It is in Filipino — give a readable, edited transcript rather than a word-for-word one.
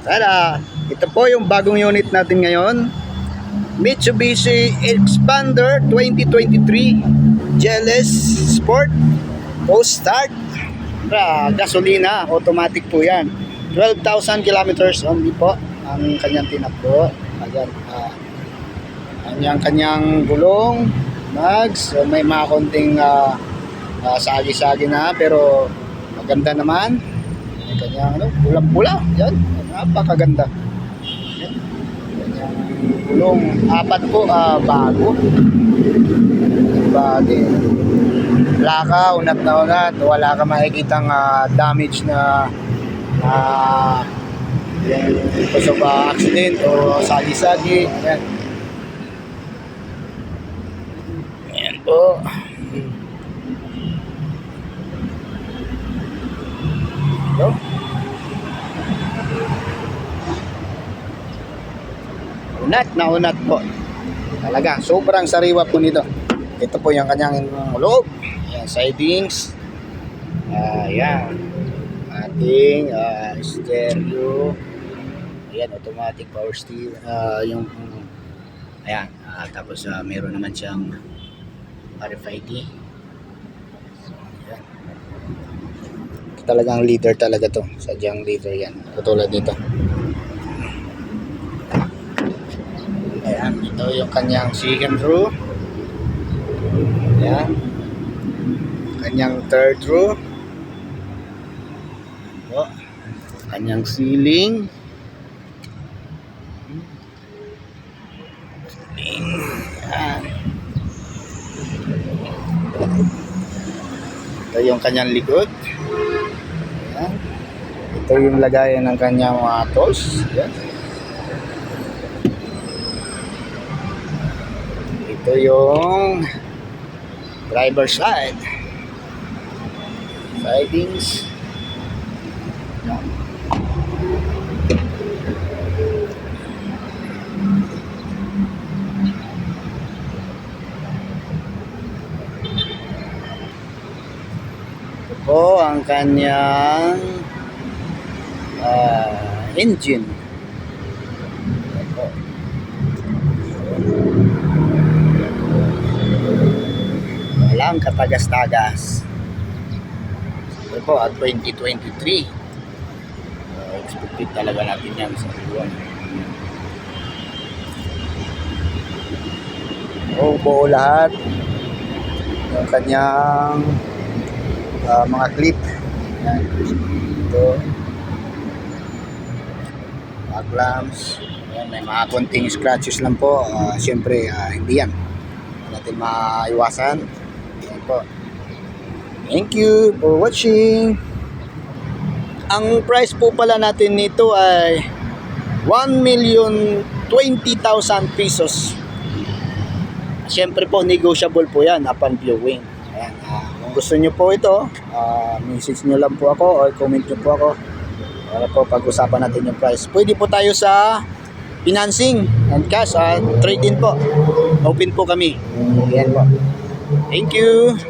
Tada! Ito po yung bagong unit natin ngayon. Mitsubishi Xpander 2023 GLS Sport Post Start. Gasolina, automatic po yan. 12,000 kilometers only po ang kanyang tinakbo. Ayan, ang kanyang gulong, mags, so may mga konting sagi-sagi na pero maganda naman. May kanyang pulang-pula. Yan, napakaganda. Yan. Kanyang gulong, 4 po bago. Bagay. Wala ka, unat na unat, wala ka makikitang damage na because of accident o sagi-sagi. Ayan. Ayan po. Hello? Unat na unat po. Talaga, sobrang sariwa po nito. Ito po yung kanyang loob. Ayan, sidings. Ayan. Ating stereo. Ayan, automatic power steering. Ayan. Tapos meron naman siyang RFID. Ayan. Ito talagang leader talaga to. Sadyang leader yan. Katulad nito. Ayan. Ito yung kanyang second row. Ayan. Kanyang third row. O, kanyang ceiling. Ayan. Ito yung kanyang likod. Ayan. Ito yung lagayan ng kanyang mga tools. Ayan. Ito yung driver side. Sidings. Ayan. Ito po ang kanyang engine. Walang katagas-tagas. Ito po at 2023. Expected talaga natin yan sa buwan. Buo lahat yung kanyang mga clip. Yan. Ito mga clamps. Yan, may mga konting scratches lang po. Siyempre hindi yan natin maiwasan. Yan po. Thank you for watching. Ang price po pala natin nito ay 1,020,000 pesos. Siyempre po negotiable po yan upon viewing. Ayan, kung gusto nyo po ito, message nyo lang po ako or comment nyo po ako para po pag-usapan natin yung price. Pwede po tayo sa financing and cash at trade-in po. Open po kami. Ayan po. Thank you.